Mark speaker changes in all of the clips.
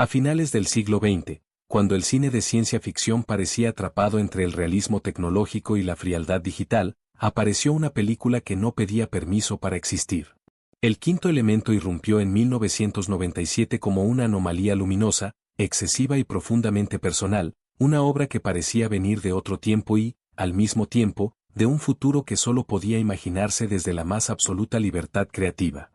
Speaker 1: A finales del siglo XX, cuando el cine de ciencia ficción parecía atrapado entre el realismo tecnológico y la frialdad digital, apareció una película que no pedía permiso para existir. El quinto elemento irrumpió en 1997 como una anomalía luminosa, excesiva y profundamente personal, una obra que parecía venir de otro tiempo y, al mismo tiempo, de un futuro que solo podía imaginarse desde la más absoluta libertad creativa.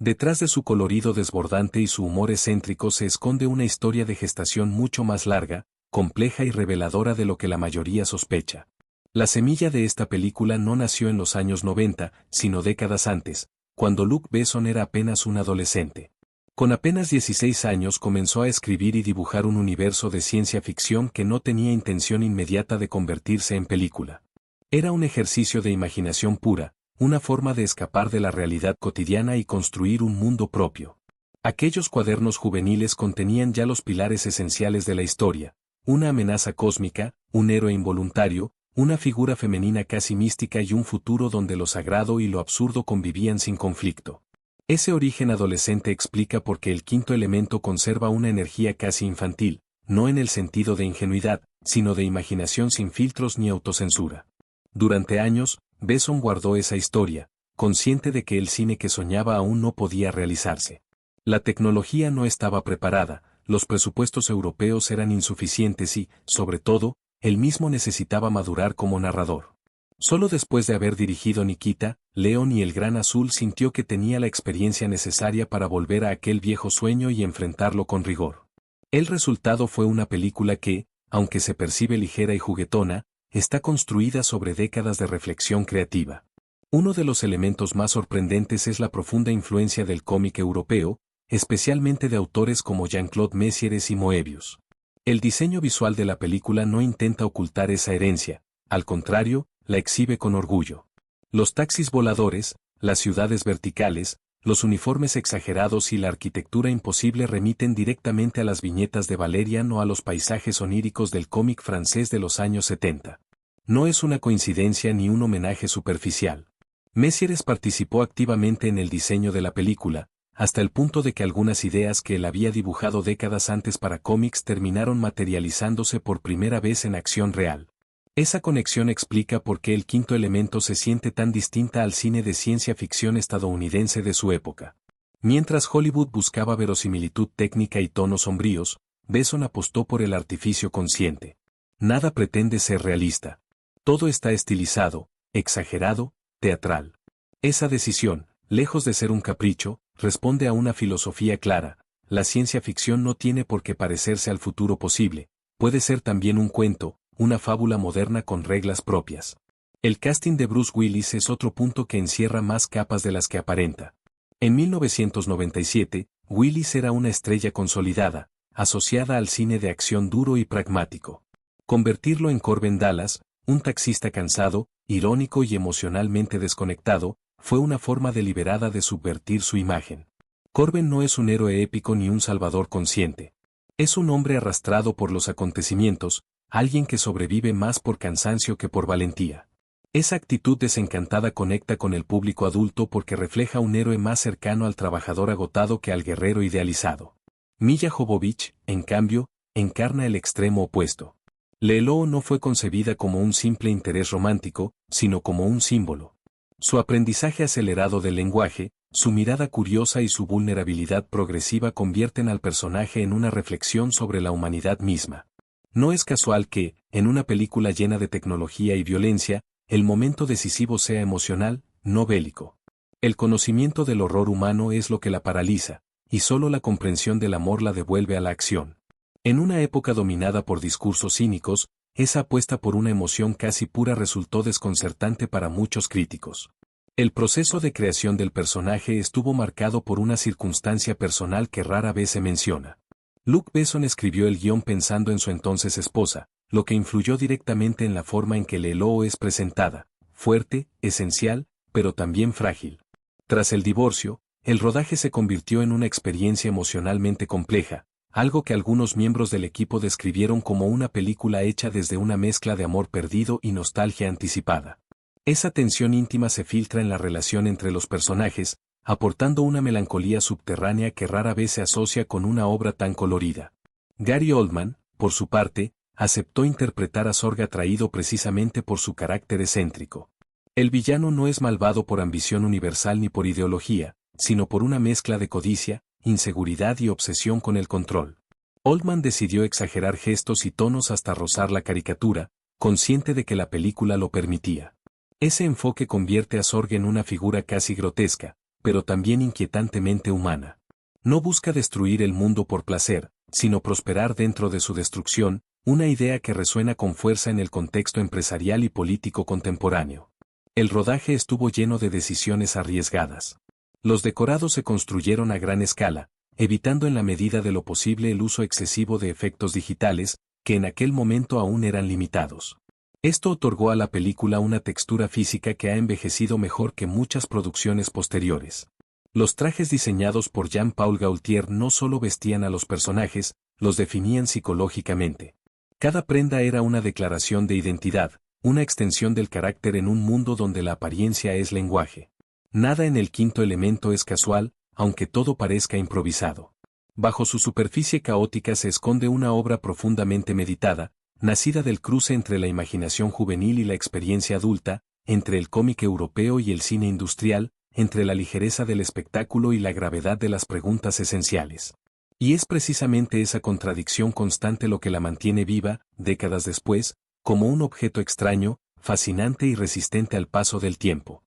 Speaker 1: Detrás de su colorido desbordante y su humor excéntrico se esconde una historia de gestación mucho más larga, compleja y reveladora de lo que la mayoría sospecha. La semilla de esta película no nació en los años 90, sino décadas antes, cuando Luc Besson era apenas un adolescente. Con apenas 16 años comenzó a escribir y dibujar un universo de ciencia ficción que no tenía intención inmediata de convertirse en película. Era un ejercicio de imaginación pura, una forma de escapar de la realidad cotidiana y construir un mundo propio. Aquellos cuadernos juveniles contenían ya los pilares esenciales de la historia, una amenaza cósmica, un héroe involuntario, una figura femenina casi mística y un futuro donde lo sagrado y lo absurdo convivían sin conflicto. Ese origen adolescente explica por qué el quinto elemento conserva una energía casi infantil, no en el sentido de ingenuidad, sino de imaginación sin filtros ni autocensura. Durante años, Besson guardó esa historia, consciente de que el cine que soñaba aún no podía realizarse. La tecnología no estaba preparada, los presupuestos europeos eran insuficientes y, sobre todo, él mismo necesitaba madurar como narrador. Solo después de haber dirigido Nikita, León y El Gran Azul sintió que tenía la experiencia necesaria para volver a aquel viejo sueño y enfrentarlo con rigor. El resultado fue una película que, aunque se percibe ligera y juguetona, está construida sobre décadas de reflexión creativa. Uno de los elementos más sorprendentes es la profunda influencia del cómic europeo, especialmente de autores como Jean-Claude Mézières y Moebius. El diseño visual de la película no intenta ocultar esa herencia, al contrario, la exhibe con orgullo. Los taxis voladores, las ciudades verticales, los uniformes exagerados y la arquitectura imposible remiten directamente a las viñetas de Valérian o a los paisajes oníricos del cómic francés de los años 70. No es una coincidencia ni un homenaje superficial. Mézières participó activamente en el diseño de la película, hasta el punto de que algunas ideas que él había dibujado décadas antes para cómics terminaron materializándose por primera vez en acción real. Esa conexión explica por qué el quinto elemento se siente tan distinta al cine de ciencia ficción estadounidense de su época. Mientras Hollywood buscaba verosimilitud técnica y tonos sombríos, Besson apostó por el artificio consciente. Nada pretende ser realista. Todo está estilizado, exagerado, teatral. Esa decisión, lejos de ser un capricho, responde a una filosofía clara. La ciencia ficción no tiene por qué parecerse al futuro posible, puede ser también un cuento, una fábula moderna con reglas propias. El casting de Bruce Willis es otro punto que encierra más capas de las que aparenta. En 1997, Willis era una estrella consolidada, asociada al cine de acción duro y pragmático. Convertirlo en Corbin Dallas, un taxista cansado, irónico y emocionalmente desconectado, fue una forma deliberada de subvertir su imagen. Corbin no es un héroe épico ni un salvador consciente. Es un hombre arrastrado por los acontecimientos, alguien que sobrevive más por cansancio que por valentía. Esa actitud desencantada conecta con el público adulto porque refleja un héroe más cercano al trabajador agotado que al guerrero idealizado. Milla Jovovich, en cambio, encarna el extremo opuesto. Leloo no fue concebida como un simple interés romántico, sino como un símbolo. Su aprendizaje acelerado del lenguaje, su mirada curiosa y su vulnerabilidad progresiva convierten al personaje en una reflexión sobre la humanidad misma. No es casual que, en una película llena de tecnología y violencia, el momento decisivo sea emocional, no bélico. El conocimiento del horror humano es lo que la paraliza, y solo la comprensión del amor la devuelve a la acción. En una época dominada por discursos cínicos, esa apuesta por una emoción casi pura resultó desconcertante para muchos críticos. El proceso de creación del personaje estuvo marcado por una circunstancia personal que rara vez se menciona. Luc Besson escribió el guión pensando en su entonces esposa, lo que influyó directamente en la forma en que Leloo es presentada, fuerte, esencial, pero también frágil. Tras el divorcio, el rodaje se convirtió en una experiencia emocionalmente compleja, algo que algunos miembros del equipo describieron como una película hecha desde una mezcla de amor perdido y nostalgia anticipada. Esa tensión íntima se filtra en la relación entre los personajes, aportando una melancolía subterránea que rara vez se asocia con una obra tan colorida. Gary Oldman, por su parte, aceptó interpretar a Zorg atraído precisamente por su carácter excéntrico. El villano no es malvado por ambición universal ni por ideología, sino por una mezcla de codicia, inseguridad y obsesión con el control. Oldman decidió exagerar gestos y tonos hasta rozar la caricatura, consciente de que la película lo permitía. Ese enfoque convierte a Zorg en una figura casi grotesca, pero también inquietantemente humana. No busca destruir el mundo por placer, sino prosperar dentro de su destrucción, una idea que resuena con fuerza en el contexto empresarial y político contemporáneo. El rodaje estuvo lleno de decisiones arriesgadas. Los decorados se construyeron a gran escala, evitando en la medida de lo posible el uso excesivo de efectos digitales, que en aquel momento aún eran limitados. Esto otorgó a la película una textura física que ha envejecido mejor que muchas producciones posteriores. Los trajes diseñados por Jean-Paul Gaultier no solo vestían a los personajes, los definían psicológicamente. Cada prenda era una declaración de identidad, una extensión del carácter en un mundo donde la apariencia es lenguaje. Nada en el quinto elemento es casual, aunque todo parezca improvisado. Bajo su superficie caótica se esconde una obra profundamente meditada, nacida del cruce entre la imaginación juvenil y la experiencia adulta, entre el cómic europeo y el cine industrial, entre la ligereza del espectáculo y la gravedad de las preguntas esenciales. Y es precisamente esa contradicción constante lo que la mantiene viva, décadas después, como un objeto extraño, fascinante y resistente al paso del tiempo.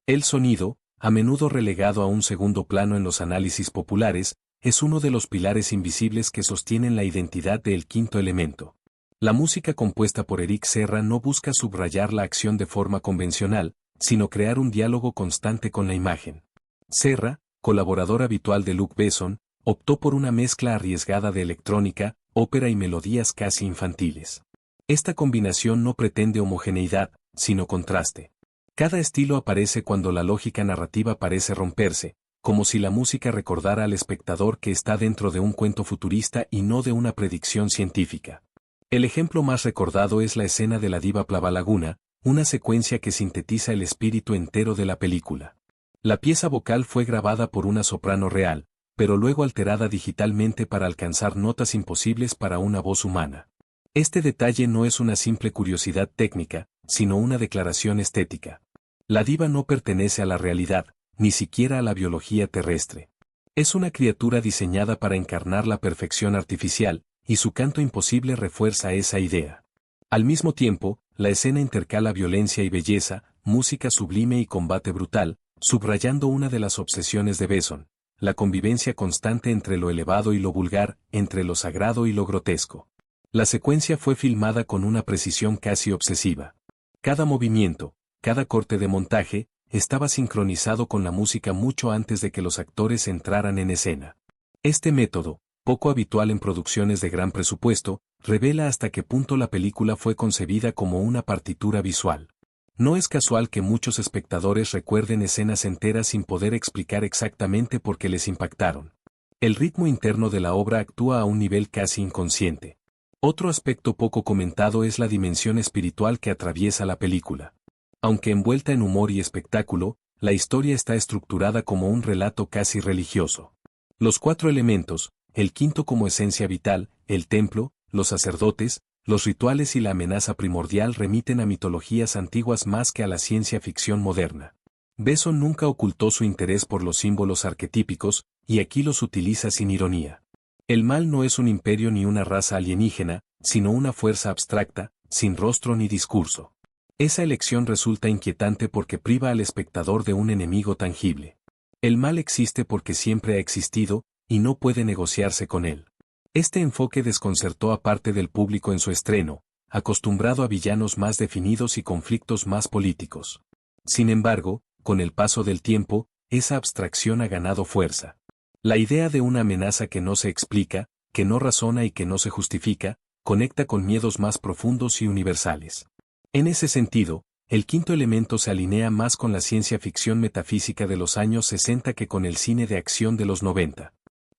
Speaker 1: El sonido, a menudo relegado a un segundo plano en los análisis populares, es uno de los pilares invisibles que sostienen la identidad del quinto elemento. La música compuesta por Eric Serra no busca subrayar la acción de forma convencional, sino crear un diálogo constante con la imagen. Serra, colaborador habitual de Luc Besson, optó por una mezcla arriesgada de electrónica, ópera y melodías casi infantiles. Esta combinación no pretende homogeneidad, sino contraste. Cada estilo aparece cuando la lógica narrativa parece romperse, como si la música recordara al espectador que está dentro de un cuento futurista y no de una predicción científica. El ejemplo más recordado es la escena de la diva Plavalaguna, una secuencia que sintetiza el espíritu entero de la película. La pieza vocal fue grabada por una soprano real, pero luego alterada digitalmente para alcanzar notas imposibles para una voz humana. Este detalle no es una simple curiosidad técnica, sino una declaración estética. La diva no pertenece a la realidad, ni siquiera a la biología terrestre. Es una criatura diseñada para encarnar la perfección artificial, y su canto imposible refuerza esa idea. Al mismo tiempo, la escena intercala violencia y belleza, música sublime y combate brutal, subrayando una de las obsesiones de Besson, la convivencia constante entre lo elevado y lo vulgar, entre lo sagrado y lo grotesco. La secuencia fue filmada con una precisión casi obsesiva. Cada movimiento, cada corte de montaje, estaba sincronizado con la música mucho antes de que los actores entraran en escena. Este método, poco habitual en producciones de gran presupuesto, revela hasta qué punto la película fue concebida como una partitura visual. No es casual que muchos espectadores recuerden escenas enteras sin poder explicar exactamente por qué les impactaron. El ritmo interno de la obra actúa a un nivel casi inconsciente. Otro aspecto poco comentado es la dimensión espiritual que atraviesa la película. Aunque envuelta en humor y espectáculo, la historia está estructurada como un relato casi religioso. Los cuatro elementos, el quinto como esencia vital, el templo, los sacerdotes, los rituales y la amenaza primordial remiten a mitologías antiguas más que a la ciencia ficción moderna. Besson nunca ocultó su interés por los símbolos arquetípicos, y aquí los utiliza sin ironía. El mal no es un imperio ni una raza alienígena, sino una fuerza abstracta, sin rostro ni discurso. Esa elección resulta inquietante porque priva al espectador de un enemigo tangible. El mal existe porque siempre ha existido, y no puede negociarse con él. Este enfoque desconcertó a parte del público en su estreno, acostumbrado a villanos más definidos y conflictos más políticos. Sin embargo, con el paso del tiempo, esa abstracción ha ganado fuerza. La idea de una amenaza que no se explica, que no razona y que no se justifica, conecta con miedos más profundos y universales. En ese sentido, el quinto elemento se alinea más con la ciencia ficción metafísica de los años 60 que con el cine de acción de los 90.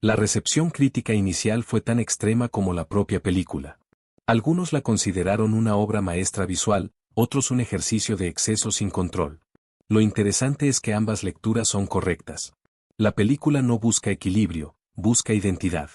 Speaker 1: La recepción crítica inicial fue tan extrema como la propia película. Algunos la consideraron una obra maestra visual, otros un ejercicio de exceso sin control. Lo interesante es que ambas lecturas son correctas. La película no busca equilibrio, busca identidad.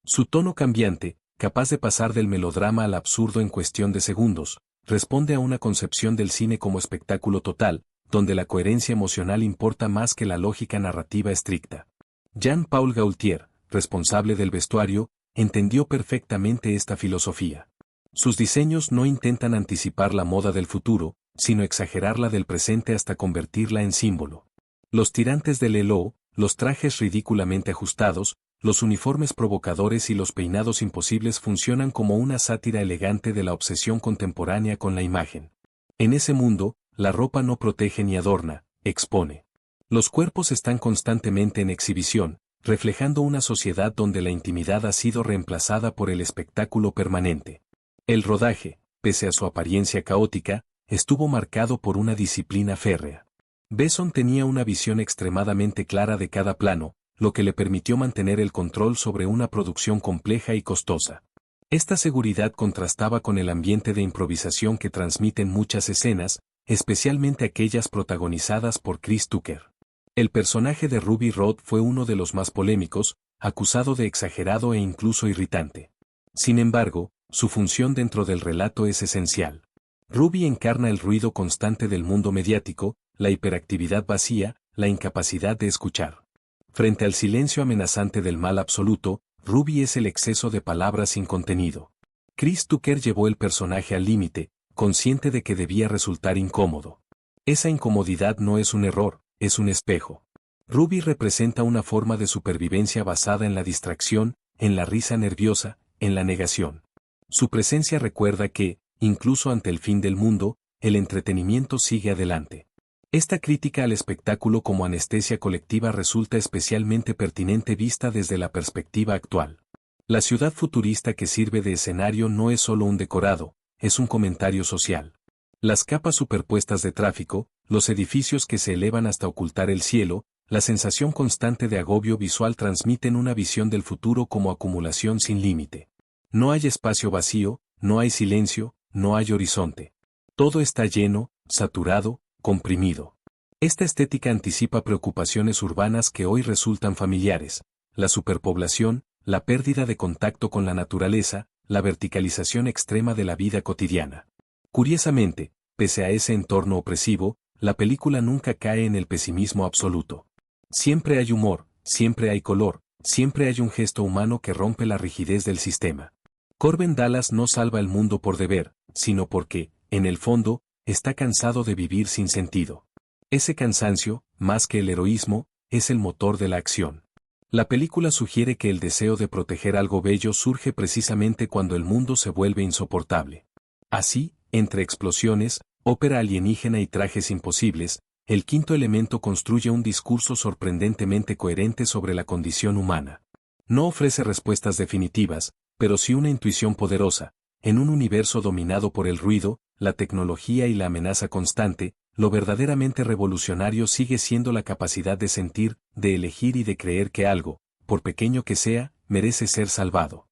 Speaker 1: Su tono cambiante, capaz de pasar del melodrama al absurdo en cuestión de segundos, responde a una concepción del cine como espectáculo total, donde la coherencia emocional importa más que la lógica narrativa estricta. Jean-Paul Gaultier, responsable del vestuario, entendió perfectamente esta filosofía. Sus diseños no intentan anticipar la moda del futuro, sino exagerarla del presente hasta convertirla en símbolo. Los tirantes de Lelou, los trajes ridículamente ajustados, los uniformes provocadores y los peinados imposibles funcionan como una sátira elegante de la obsesión contemporánea con la imagen. En ese mundo, la ropa no protege ni adorna, expone. Los cuerpos están constantemente en exhibición, reflejando una sociedad donde la intimidad ha sido reemplazada por el espectáculo permanente. El rodaje, pese a su apariencia caótica, estuvo marcado por una disciplina férrea. Besson tenía una visión extremadamente clara de cada plano, lo que le permitió mantener el control sobre una producción compleja y costosa. Esta seguridad contrastaba con el ambiente de improvisación que transmiten muchas escenas, especialmente aquellas protagonizadas por Chris Tucker. El personaje de Ruby Rhod fue uno de los más polémicos, acusado de exagerado e incluso irritante. Sin embargo, su función dentro del relato es esencial. Ruby encarna el ruido constante del mundo mediático, la hiperactividad vacía, la incapacidad de escuchar. Frente al silencio amenazante del mal absoluto, Ruby es el exceso de palabras sin contenido. Chris Tucker llevó el personaje al límite, consciente de que debía resultar incómodo. Esa incomodidad no es un error, es un espejo. Ruby representa una forma de supervivencia basada en la distracción, en la risa nerviosa, en la negación. Su presencia recuerda que, incluso ante el fin del mundo, el entretenimiento sigue adelante. Esta crítica al espectáculo como anestesia colectiva resulta especialmente pertinente vista desde la perspectiva actual. La ciudad futurista que sirve de escenario no es solo un decorado, es un comentario social. Las capas superpuestas de tráfico, los edificios que se elevan hasta ocultar el cielo, la sensación constante de agobio visual transmiten una visión del futuro como acumulación sin límite. No hay espacio vacío, no hay silencio, no hay horizonte. Todo está lleno, saturado, comprimido. Esta estética anticipa preocupaciones urbanas que hoy resultan familiares: la superpoblación, la pérdida de contacto con la naturaleza, la verticalización extrema de la vida cotidiana. Curiosamente, pese a ese entorno opresivo, la película nunca cae en el pesimismo absoluto. Siempre hay humor, siempre hay color, siempre hay un gesto humano que rompe la rigidez del sistema. Corbin Dallas no salva el mundo por deber, sino porque, en el fondo, está cansado de vivir sin sentido. Ese cansancio, más que el heroísmo, es el motor de la acción. La película sugiere que el deseo de proteger algo bello surge precisamente cuando el mundo se vuelve insoportable. Así, entre explosiones, ópera alienígena y trajes imposibles, el quinto elemento construye un discurso sorprendentemente coherente sobre la condición humana. No ofrece respuestas definitivas, pero sí una intuición poderosa. En un universo dominado por el ruido, la tecnología y la amenaza constante, lo verdaderamente revolucionario sigue siendo la capacidad de sentir, de elegir y de creer que algo, por pequeño que sea, merece ser salvado.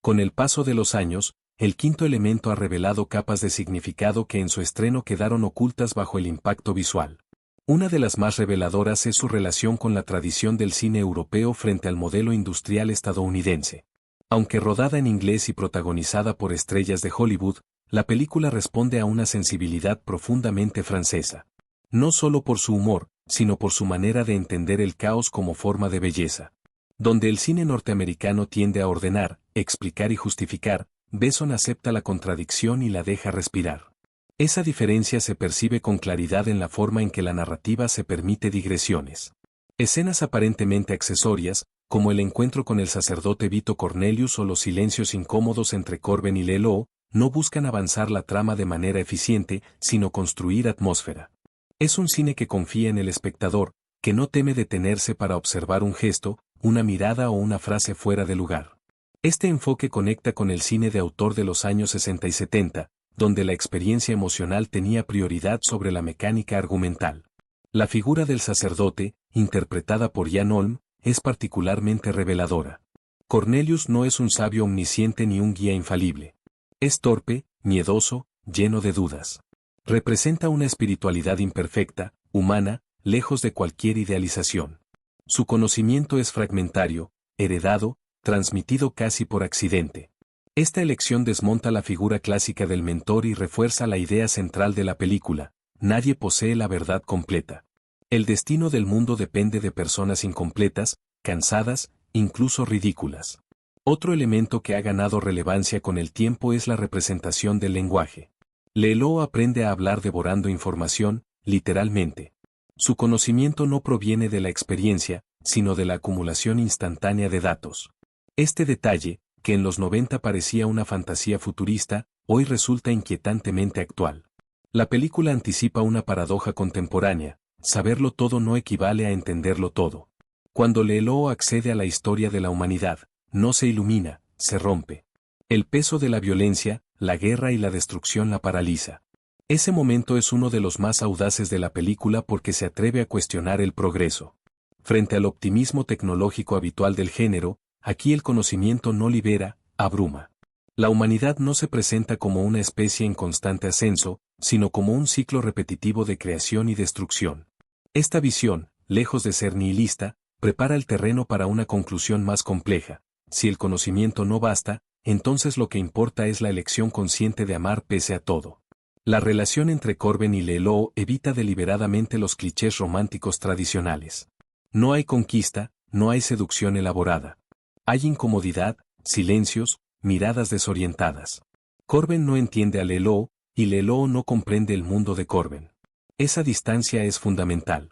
Speaker 1: Con el paso de los años, el quinto elemento ha revelado capas de significado que en su estreno quedaron ocultas bajo el impacto visual. Una de las más reveladoras es su relación con la tradición del cine europeo frente al modelo industrial estadounidense. Aunque rodada en inglés y protagonizada por estrellas de Hollywood, la película responde a una sensibilidad profundamente francesa. No solo por su humor, sino por su manera de entender el caos como forma de belleza. Donde el cine norteamericano tiende a ordenar, explicar y justificar, Besson acepta la contradicción y la deja respirar. Esa diferencia se percibe con claridad en la forma en que la narrativa se permite digresiones. Escenas aparentemente accesorias, como el encuentro con el sacerdote Vito Cornelius o los silencios incómodos entre Corbin y Lelou, no buscan avanzar la trama de manera eficiente, sino construir atmósfera. Es un cine que confía en el espectador, que no teme detenerse para observar un gesto, una mirada o una frase fuera de lugar. Este enfoque conecta con el cine de autor de los años 60 y 70, donde la experiencia emocional tenía prioridad sobre la mecánica argumental. La figura del sacerdote, interpretada por Jan Holm, es particularmente reveladora. Cornelius no es un sabio omnisciente ni un guía infalible. Es torpe, miedoso, lleno de dudas. Representa una espiritualidad imperfecta, humana, lejos de cualquier idealización. Su conocimiento es fragmentario, heredado, transmitido casi por accidente. Esta elección desmonta la figura clásica del mentor y refuerza la idea central de la película: nadie posee la verdad completa. El destino del mundo depende de personas incompletas, cansadas, incluso ridículas. Otro elemento que ha ganado relevancia con el tiempo es la representación del lenguaje. Leloo aprende a hablar devorando información, literalmente. Su conocimiento no proviene de la experiencia, sino de la acumulación instantánea de datos. Este detalle, que en los 90 parecía una fantasía futurista, hoy resulta inquietantemente actual. La película anticipa una paradoja contemporánea: saberlo todo no equivale a entenderlo todo. Cuando Leloo accede a la historia de la humanidad, no se ilumina, se rompe. El peso de la violencia, la guerra y la destrucción la paraliza. Ese momento es uno de los más audaces de la película porque se atreve a cuestionar el progreso. Frente al optimismo tecnológico habitual del género, aquí el conocimiento no libera, abruma. La humanidad no se presenta como una especie en constante ascenso, sino como un ciclo repetitivo de creación y destrucción. Esta visión, lejos de ser nihilista, prepara el terreno para una conclusión más compleja. Si el conocimiento no basta, entonces lo que importa es la elección consciente de amar pese a todo. La relación entre Corben y Leloo evita deliberadamente los clichés románticos tradicionales. No hay conquista, no hay seducción elaborada. Hay incomodidad, silencios, miradas desorientadas. Corben no entiende a Leloo, y Leloo no comprende el mundo de Corben. Esa distancia es fundamental.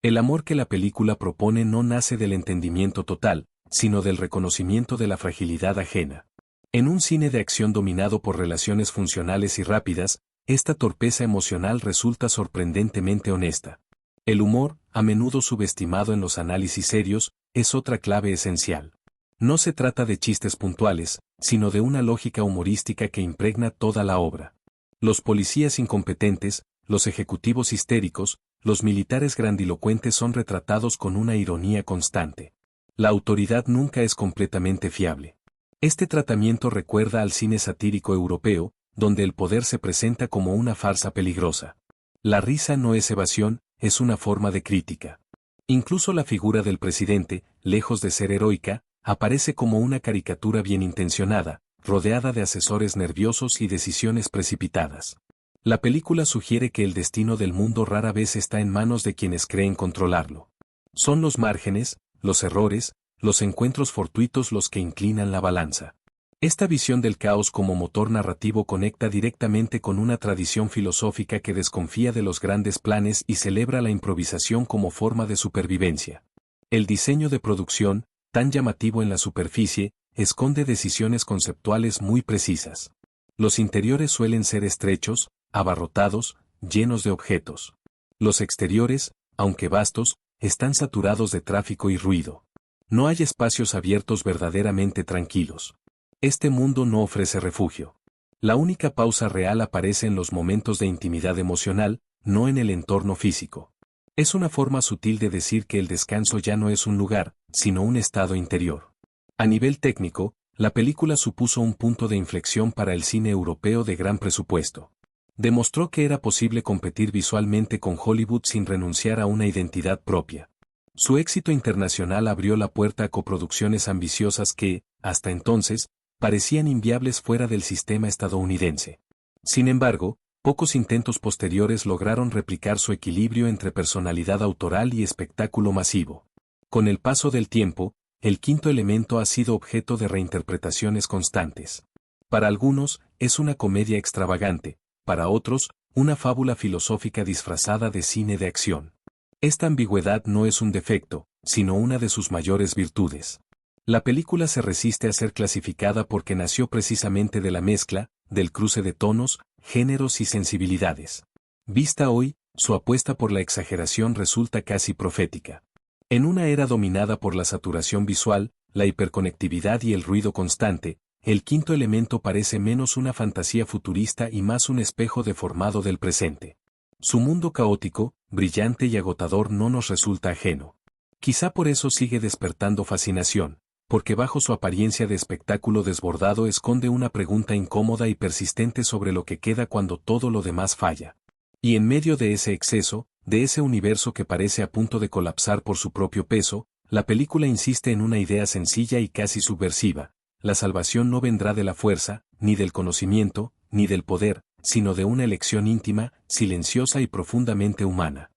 Speaker 1: El amor que la película propone no nace del entendimiento total, sino del reconocimiento de la fragilidad ajena. En un cine de acción dominado por relaciones funcionales y rápidas, esta torpeza emocional resulta sorprendentemente honesta. El humor, a menudo subestimado en los análisis serios, es otra clave esencial. No se trata de chistes puntuales, sino de una lógica humorística que impregna toda la obra. Los policías incompetentes, los ejecutivos histéricos, los militares grandilocuentes son retratados con una ironía constante. La autoridad nunca es completamente fiable. Este tratamiento recuerda al cine satírico europeo, donde el poder se presenta como una farsa peligrosa. La risa no es evasión, es una forma de crítica. Incluso la figura del presidente, lejos de ser heroica, aparece como una caricatura bien intencionada, rodeada de asesores nerviosos y decisiones precipitadas. La película sugiere que el destino del mundo rara vez está en manos de quienes creen controlarlo. Son los márgenes, los errores, los encuentros fortuitos los que inclinan la balanza. Esta visión del caos como motor narrativo conecta directamente con una tradición filosófica que desconfía de los grandes planes y celebra la improvisación como forma de supervivencia. El diseño de producción, tan llamativo en la superficie, esconde decisiones conceptuales muy precisas. Los interiores suelen ser estrechos, abarrotados, llenos de objetos. Los exteriores, aunque vastos, están saturados de tráfico y ruido. No hay espacios abiertos verdaderamente tranquilos. Este mundo no ofrece refugio. La única pausa real aparece en los momentos de intimidad emocional, no en el entorno físico. Es una forma sutil de decir que el descanso ya no es un lugar, sino un estado interior. A nivel técnico, la película supuso un punto de inflexión para el cine europeo de gran presupuesto. Demostró que era posible competir visualmente con Hollywood sin renunciar a una identidad propia. Su éxito internacional abrió la puerta a coproducciones ambiciosas que, hasta entonces, parecían inviables fuera del sistema estadounidense. Sin embargo, pocos intentos posteriores lograron replicar su equilibrio entre personalidad autoral y espectáculo masivo. Con el paso del tiempo, el quinto elemento ha sido objeto de reinterpretaciones constantes. Para algunos, es una comedia extravagante, para otros, una fábula filosófica disfrazada de cine de acción. Esta ambigüedad no es un defecto, sino una de sus mayores virtudes. La película se resiste a ser clasificada porque nació precisamente de la mezcla, del cruce de tonos, géneros y sensibilidades. Vista hoy, su apuesta por la exageración resulta casi profética. En una era dominada por la saturación visual, la hiperconectividad y el ruido constante, el quinto elemento parece menos una fantasía futurista y más un espejo deformado del presente. Su mundo caótico, brillante y agotador no nos resulta ajeno. Quizá por eso sigue despertando fascinación, porque bajo su apariencia de espectáculo desbordado esconde una pregunta incómoda y persistente sobre lo que queda cuando todo lo demás falla. Y en medio de ese exceso, de ese universo que parece a punto de colapsar por su propio peso, La película insiste en una idea sencilla y casi subversiva: la salvación no vendrá de la fuerza, ni del conocimiento, ni del poder, sino de una elección íntima, silenciosa y profundamente humana.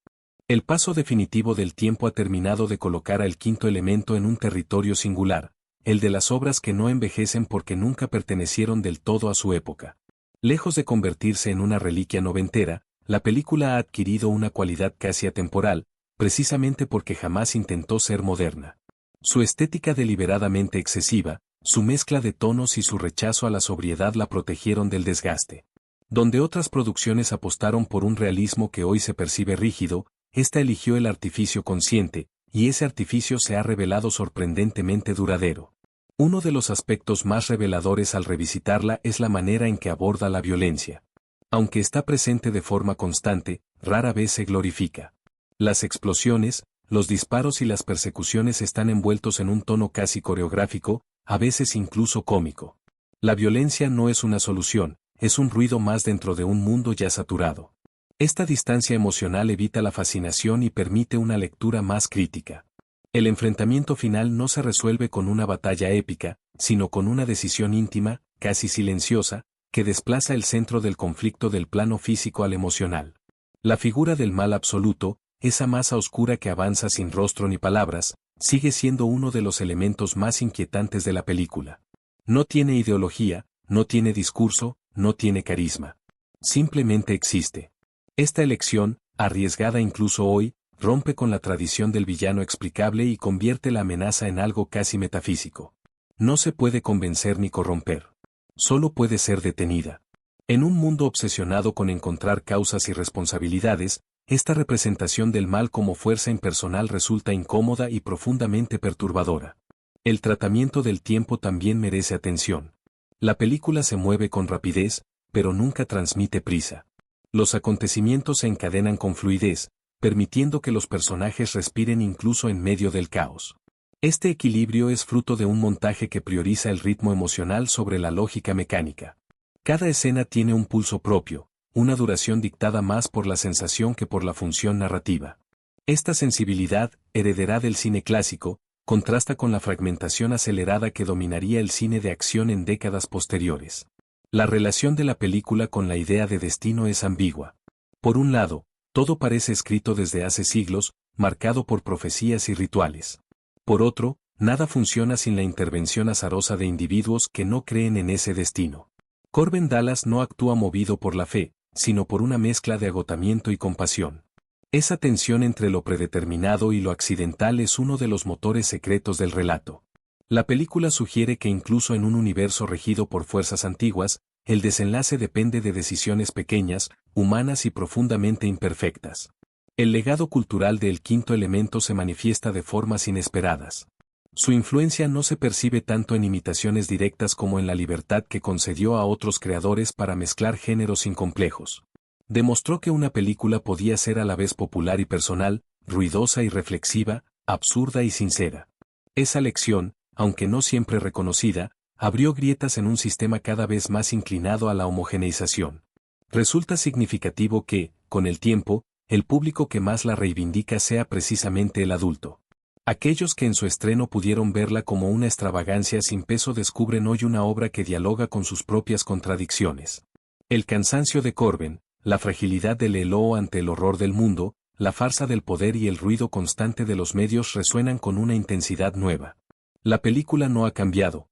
Speaker 1: El paso definitivo del tiempo ha terminado de colocar al quinto elemento en un territorio singular, el de las obras que no envejecen porque nunca pertenecieron del todo a su época. Lejos de convertirse en una reliquia noventera, la película ha adquirido una cualidad casi atemporal, precisamente porque jamás intentó ser moderna. Su estética deliberadamente excesiva, su mezcla de tonos y su rechazo a la sobriedad la protegieron del desgaste. Donde otras producciones apostaron por un realismo que hoy se percibe rígido, esta eligió el artificio consciente, y ese artificio se ha revelado sorprendentemente duradero. Uno de los aspectos más reveladores al revisitarla es la manera en que aborda la violencia. Aunque está presente de forma constante, rara vez se glorifica. Las explosiones, los disparos y las persecuciones están envueltos en un tono casi coreográfico, a veces incluso cómico. La violencia no es una solución, es un ruido más dentro de un mundo ya saturado. Esta distancia emocional evita la fascinación y permite una lectura más crítica. El enfrentamiento final no se resuelve con una batalla épica, sino con una decisión íntima, casi silenciosa, que desplaza el centro del conflicto del plano físico al emocional. La figura del mal absoluto, esa masa oscura que avanza sin rostro ni palabras, sigue siendo uno de los elementos más inquietantes de la película. No tiene ideología, no tiene discurso, no tiene carisma. Simplemente existe. Esta elección, arriesgada incluso hoy, rompe con la tradición del villano explicable y convierte la amenaza en algo casi metafísico. No se puede convencer ni corromper. Solo puede ser detenida. En un mundo obsesionado con encontrar causas y responsabilidades, esta representación del mal como fuerza impersonal resulta incómoda y profundamente perturbadora. El tratamiento del tiempo también merece atención. La película se mueve con rapidez, pero nunca transmite prisa. Los acontecimientos se encadenan con fluidez, permitiendo que los personajes respiren incluso en medio del caos. Este equilibrio es fruto de un montaje que prioriza el ritmo emocional sobre la lógica mecánica. Cada escena tiene un pulso propio, una duración dictada más por la sensación que por la función narrativa. Esta sensibilidad, heredera del cine clásico, contrasta con la fragmentación acelerada que dominaría el cine de acción en décadas posteriores. La relación de la película con la idea de destino es ambigua. Por un lado, todo parece escrito desde hace siglos, marcado por profecías y rituales. Por otro, nada funciona sin la intervención azarosa de individuos que no creen en ese destino. Corbin Dallas no actúa movido por la fe, sino por una mezcla de agotamiento y compasión. Esa tensión entre lo predeterminado y lo accidental es uno de los motores secretos del relato. La película sugiere que incluso en un universo regido por fuerzas antiguas, el desenlace depende de decisiones pequeñas, humanas y profundamente imperfectas. El legado cultural del quinto elemento se manifiesta de formas inesperadas. Su influencia no se percibe tanto en imitaciones directas como en la libertad que concedió a otros creadores para mezclar géneros incomplejos. Demostró que una película podía ser a la vez popular y personal, ruidosa y reflexiva, absurda y sincera. Esa lección, aunque no siempre reconocida, abrió grietas en un sistema cada vez más inclinado a la homogeneización. Resulta significativo que, con el tiempo, el público que más la reivindica sea precisamente el adulto. Aquellos que en su estreno pudieron verla como una extravagancia sin peso descubren hoy una obra que dialoga con sus propias contradicciones. El cansancio de Corbin, la fragilidad del Eloy ante el horror del mundo, la farsa del poder y el ruido constante de los medios resuenan con una intensidad nueva. La película no ha cambiado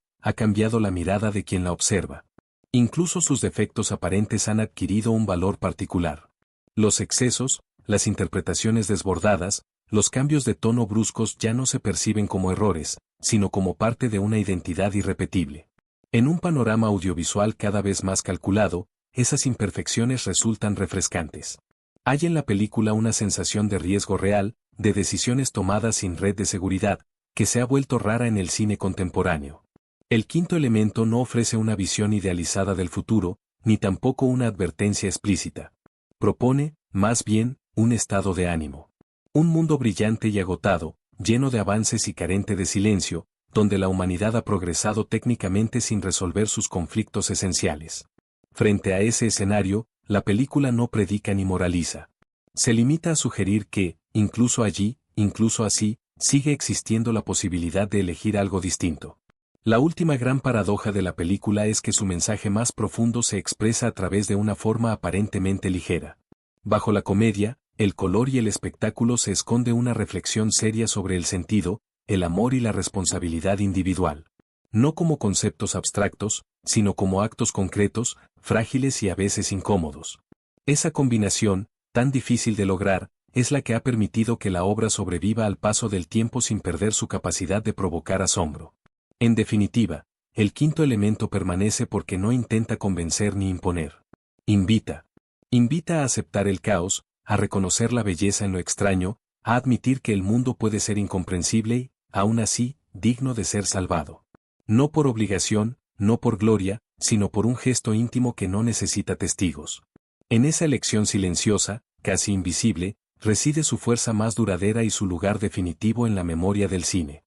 Speaker 1: la mirada de quien la observa. Incluso sus defectos aparentes han adquirido un valor particular. Los excesos, las interpretaciones desbordadas, los cambios de tono bruscos ya no se perciben como errores, sino como parte de una identidad irrepetible. En un panorama audiovisual cada vez más calculado, esas imperfecciones resultan refrescantes. Hay en la película una sensación de riesgo real, de decisiones tomadas sin red de seguridad, que se ha vuelto rara en el cine contemporáneo. El quinto elemento no ofrece una visión idealizada del futuro, ni tampoco una advertencia explícita. Propone, más bien, un estado de ánimo. Un mundo brillante y agotado, lleno de avances y carente de silencio, donde la humanidad ha progresado técnicamente sin resolver sus conflictos esenciales. Frente a ese escenario, la película no predica ni moraliza. Se limita a sugerir que, incluso allí, incluso así, sigue existiendo la posibilidad de elegir algo distinto. La última gran paradoja de la película es que su mensaje más profundo se expresa a través de una forma aparentemente ligera. Bajo la comedia, el color y el espectáculo se esconde una reflexión seria sobre el sentido, el amor y la responsabilidad individual. No como conceptos abstractos, sino como actos concretos, frágiles y a veces incómodos. Esa combinación, tan difícil de lograr, es la que ha permitido que la obra sobreviva al paso del tiempo sin perder su capacidad de provocar asombro. En definitiva, el quinto elemento permanece porque no intenta convencer ni imponer. Invita. Invita a aceptar el caos, a reconocer la belleza en lo extraño, a admitir que el mundo puede ser incomprensible y, aún así, digno de ser salvado. No por obligación, no por gloria, sino por un gesto íntimo que no necesita testigos. En esa elección silenciosa, casi invisible, reside su fuerza más duradera y su lugar definitivo en la memoria del cine.